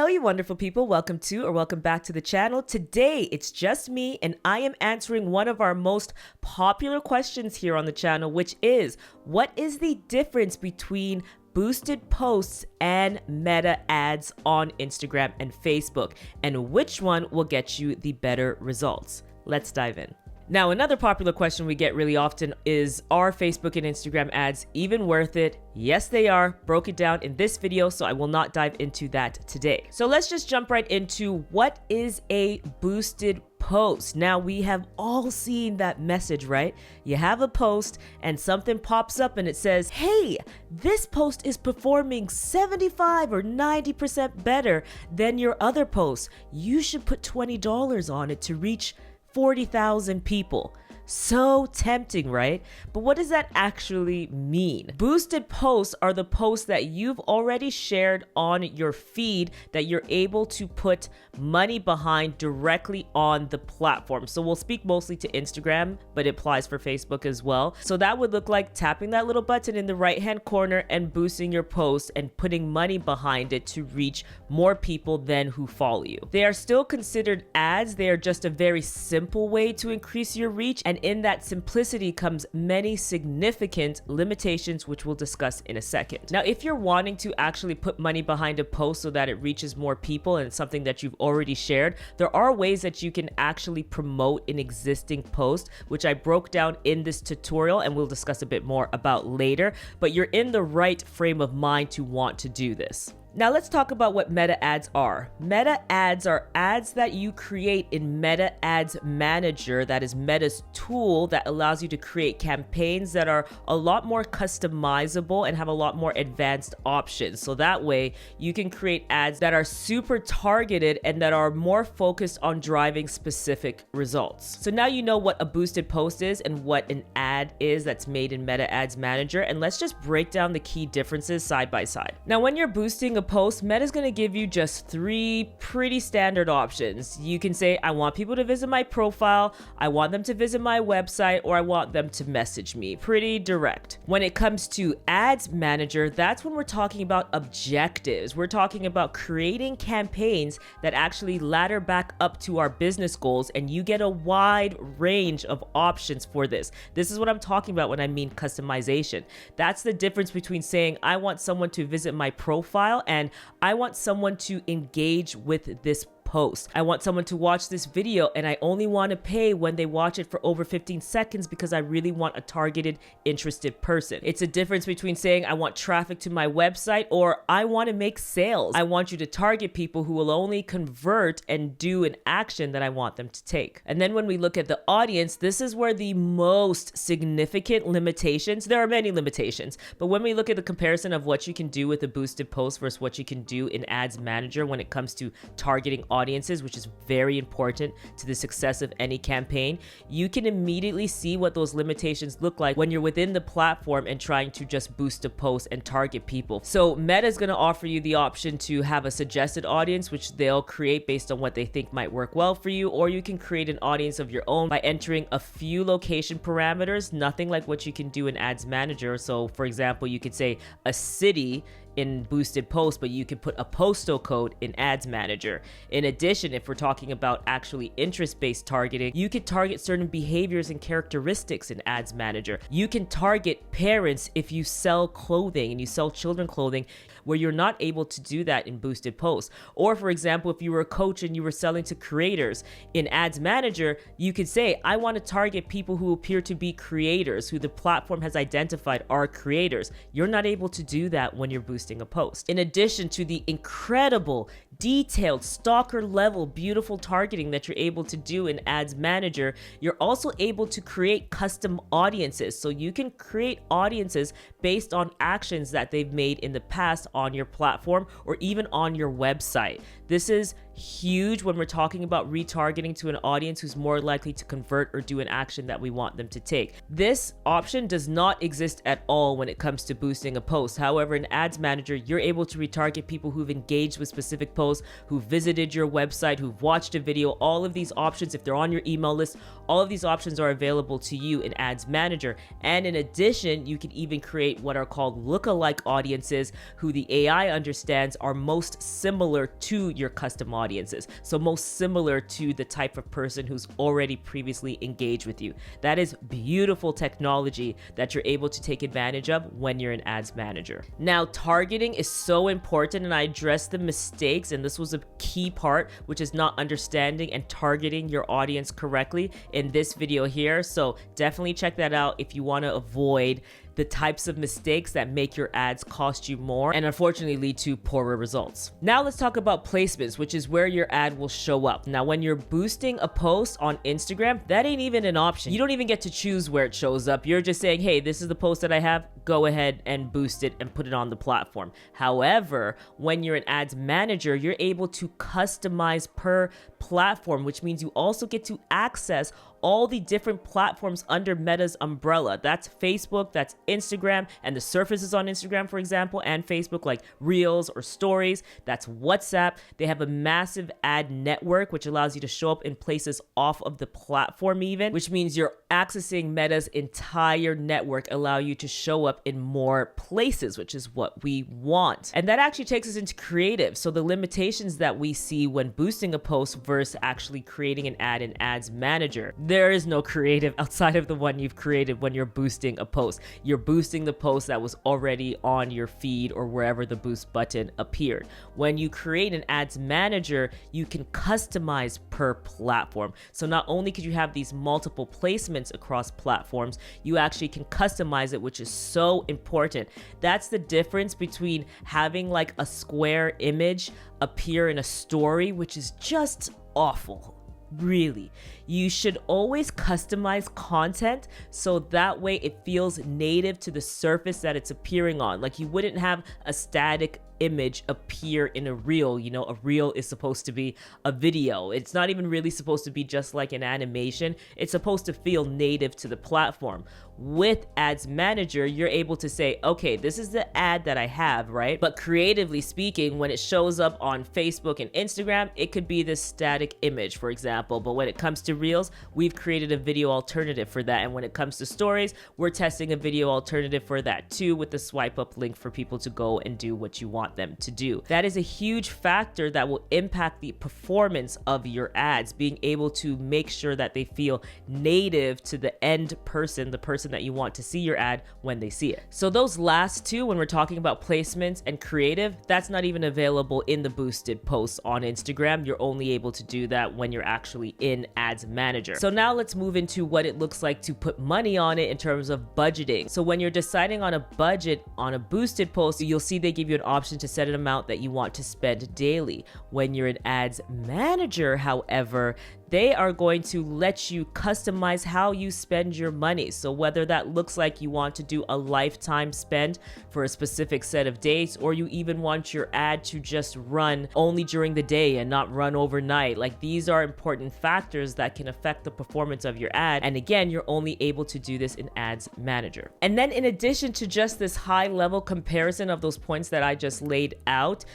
Hello, you wonderful people. Welcome to or welcome back to the channel. Today, it's just me and I am answering one of our most popular questions here on the channel, which is, what is the difference between boosted posts and meta ads on Instagram and Facebook, and which one will get you the better results? Let's dive in. Now, another popular question we get really often is, are Facebook and Instagram ads even worth it? Yes, they are. Broke it down in this video, so I will not dive into that today. So let's just jump right into what is a boosted post. Now, we have all seen that message, right? You have a post and something pops up and it says, hey, this post is performing 75 or 90% better than your other posts. You should put $20 on it to reach 40,000 people. So tempting, right? But what does that actually mean? Boosted posts are the posts that you've already shared on your feed that you're able to put money behind directly on the platform. So we'll speak mostly to Instagram, but it applies for Facebook as well. So that would look like tapping that little button in the right-hand corner and boosting your post and putting money behind it to reach more people than who follow you. They are still considered ads. They are just a very simple way to increase your reach, and in that simplicity comes many significant limitations, which we'll discuss in a second. Now, if you're wanting to actually put money behind a post so that it reaches more people and it's something that you've already shared, there are ways that you can actually promote an existing post, which I broke down in this tutorial and we'll discuss a bit more about later, but you're in the right frame of mind to want to do this. Now let's talk about what meta ads are. Meta ads are ads that you create in Meta Ads Manager, that is Meta's tool that allows you to create campaigns that are a lot more customizable and have a lot more advanced options. So that way you can create ads that are super targeted and that are more focused on driving specific results. So now you know what a boosted post is and what an ad is that's made in Meta Ads Manager, and let's just break down the key differences side by side. Now, when you're boosting a post, Meta's going to give you just three pretty standard options. You can say, I want people to visit my profile, I want them to visit my website, or I want them to message me. Pretty direct. When it comes to Ads Manager, that's when we're talking about objectives. We're talking about creating campaigns that actually ladder back up to our business goals, and you get a wide range of options for this. This is what I'm talking about when I mean customization. That's the difference between saying, I want someone to visit my profile and I want someone to engage with this post. I want someone to watch this video and I only want to pay when they watch it for over 15 seconds because I really want a targeted, interested person. It's a difference between saying I want traffic to my website or I want to make sales. I want you to target people who will only convert and do an action that I want them to take. And then when we look at the audience, this is where the most significant limitations, there are many limitations, but when we look at the comparison of what you can do with a boosted post versus what you can do in Ads Manager when it comes to targeting audiences, which is very important to the success of any campaign, you can immediately see what those limitations look like when you're within the platform and trying to just boost a post and target people. So Meta is going to offer you the option to have a suggested audience, which they'll create based on what they think might work well for you, or you can create an audience of your own by entering a few location parameters, nothing like what you can do in Ads Manager. So for example, you could say a city in boosted post, but you can put a postal code in Ads Manager. In addition, if we're talking about actually interest-based targeting, you can target certain behaviors and characteristics in Ads Manager. You can target parents if you sell clothing and you sell children clothing, where you're not able to do that in boosted posts. Or for example, if you were a coach and you were selling to creators, in Ads Manager, you could say, I want to target people who appear to be creators, who the platform has identified are creators. You're not able to do that when you're boosting a post. In addition to the incredible, detailed, stalker level, beautiful targeting that you're able to do in Ads Manager, you're also able to create custom audiences. So you can create audiences based on actions that they've made in the past on your platform or even on your website. This is huge when we're talking about retargeting to an audience who's more likely to convert or do an action that we want them to take. This option does not exist at all when it comes to boosting a post. However, in Ads Manager, Manager, you're able to retarget people who've engaged with specific posts, who visited your website, who've watched a video. All of these options, if they're on your email list, all of these options are available to you in Ads Manager. And in addition, you can even create what are called lookalike audiences, who the AI understands are most similar to your custom audiences. So most similar to the type of person who's already previously engaged with you. That is beautiful technology that you're able to take advantage of when you're in Ads Manager. Now, targeting is so important, and I addressed the mistakes, and this was a key part, which is not understanding and targeting your audience correctly in this video here. So definitely check that out if you want to avoid the types of mistakes that make your ads cost you more and unfortunately lead to poorer results. Now let's talk about placements, which is where your ad will show up. Now, when you're boosting a post on Instagram, that ain't even an option. You don't even get to choose where it shows up. You're just saying, hey, this is the post that I have, go ahead and boost it and put it on the platform. However, when you're in Ads Manager, you're able to customize per platform, which means you also get to access all the different platforms under Meta's umbrella. That's Facebook, that's Instagram, and the surfaces on Instagram, for example, and Facebook, like Reels or Stories. That's WhatsApp. They have a massive ad network, which allows you to show up in places off of the platform even, which means you're accessing Meta's entire network, allow you to show up in more places, which is what we want. And that actually takes us into creative. So the limitations that we see when boosting a post versus actually creating an ad in Ads Manager. There is no creative outside of the one you've created when you're boosting a post. You're boosting the post that was already on your feed or wherever the boost button appeared. When you create an Ads Manager, you can customize per platform. So not only could you have these multiple placements across platforms, you actually can customize it, which is so important. That's the difference between having like a square image appear in a story, which is just awful. Really, you should always customize content so that way it feels native to the surface that it's appearing on. Like, you wouldn't have a static image appear in a reel. You know, a reel is supposed to be a video. It's not even really supposed to be just like an animation. It's supposed to feel native to the platform. With Ads Manager, you're able to say, okay, this is the ad that I have, right? But creatively speaking, when it shows up on Facebook and Instagram, it could be this static image, for example. But when it comes to Reels, we've created a video alternative for that. And when it comes to Stories, we're testing a video alternative for that too, with the swipe up link for people to go and do what you want them to do. That is a huge factor that will impact the performance of your ads, being able to make sure that they feel native to the end person, the person that you want to see your ad when they see it. So those last two, when we're talking about placements and creative, that's not even available in the boosted posts on Instagram. You're only able to do that when you're actually in Ads Manager. So now let's move into what it looks like to put money on it in terms of budgeting. So when you're deciding on a budget on a boosted post, you'll see they give you an option to set an amount that you want to spend daily. When you're in Ads Manager, however, they are going to let you customize how you spend your money. So whether that looks like you want to do a lifetime spend for a specific set of days, or you even want your ad to just run only during the day and not run overnight. Like, these are important factors that can affect the performance of your ad. And again, you're only able to do this in Ads Manager. And then in addition to just this high level comparison of those points that I just laid out,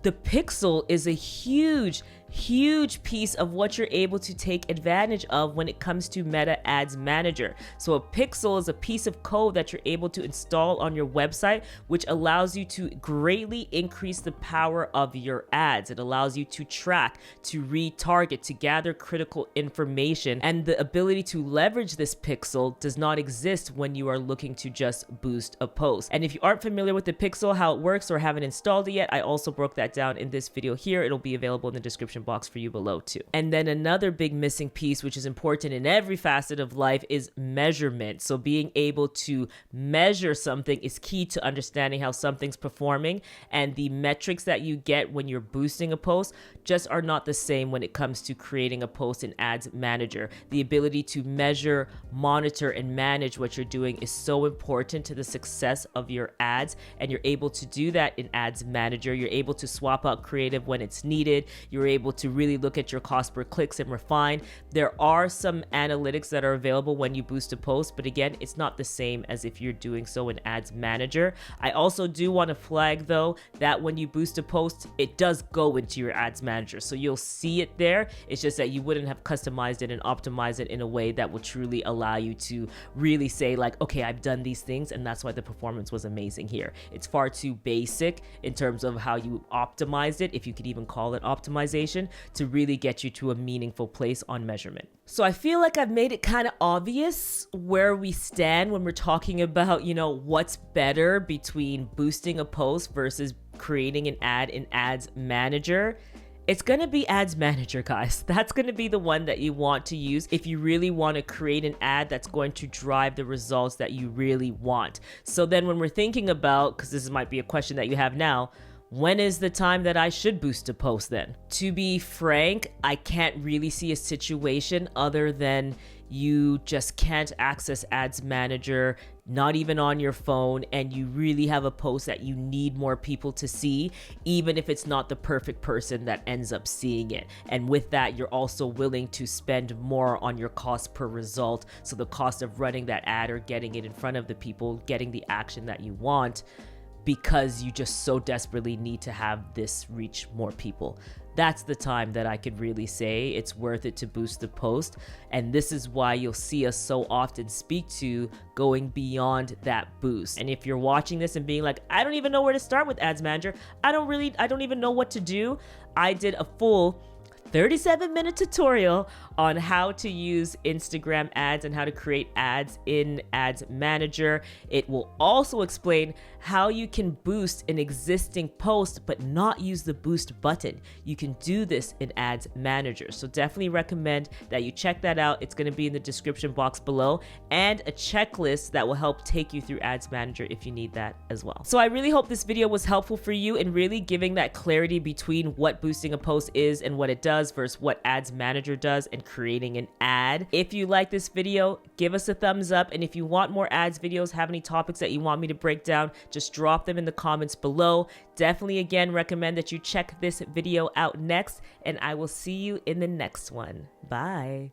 the pixel is a huge piece of what you're able to take advantage of when it comes to Meta Ads Manager. So a pixel is a piece of code that you're able to install on your website, which allows you to greatly increase the power of your ads. It allows you to track, to retarget, to gather critical information, and the ability to leverage this pixel does not exist when you are looking to just boost a post. And if you aren't familiar with the pixel, how it works, or haven't installed it yet, I also broke that down in this video here. It'll be available in the description box for you below too. And then another big missing piece, which is important in every facet of life, is measurement. So being able to measure something is key to understanding how something's performing, and the metrics that you get when you're boosting a post just are not the same when it comes to creating a post in Ads Manager. The ability to measure, monitor, and manage what you're doing is so important to the success of your ads, and you're able to do that in Ads Manager. You're able to swap out creative when it's needed. You're able able to really look at your cost per clicks and refine. There are some analytics that are available when you boost a post, but again, it's not the same as if you're doing so in Ads Manager. I also do want to flag though that when you boost a post, it does go into your Ads Manager. So you'll see it there. It's just that you wouldn't have customized it and optimized it in a way that will truly allow you to really say like, okay, I've done these things and that's why the performance was amazing here. It's far too basic in terms of how you optimized it, if you could even call it optimization, to really get you to a meaningful place on measurement. So I feel like I've made it kind of obvious where we stand when we're talking about, what's better between boosting a post versus creating an ad in Ads Manager. It's going to be Ads Manager, guys. That's going to be the one that you want to use if you really want to create an ad that's going to drive the results that you really want. So then when we're thinking about, because this might be a question that you have now, when is the time that I should boost a post then? To be frank, I can't really see a situation other than you just can't access Ads Manager, not even on your phone, and you really have a post that you need more people to see, even if it's not the perfect person that ends up seeing it. And with that, you're also willing to spend more on your cost per result. So the cost of running that ad or getting it in front of the people, getting the action that you want, because you just so desperately need to have this reach more people. That's the time that I could really say it's worth it to boost the post. And this is why you'll see us so often speak to going beyond that boost. And if you're watching this and being like, I don't even know where to start with Ads Manager, I don't even know what to do, I did a full 37-minute tutorial on how to use Instagram ads and how to create ads in Ads Manager. It will also explain how you can boost an existing post but not use the boost button. You can do this in Ads Manager. So definitely recommend that you check that out. It's going to be in the description box below, and a checklist that will help take you through Ads Manager if you need that as well. So I really hope this video was helpful for you in really giving that clarity between what boosting a post is and what it does versus what Ads Manager does and creating an ad. If you like this video, give us a thumbs up. And if you want more ads videos, have any topics that you want me to break down, just drop them in the comments below. Definitely again recommend that you check this video out next, and I will see you in the next one. Bye.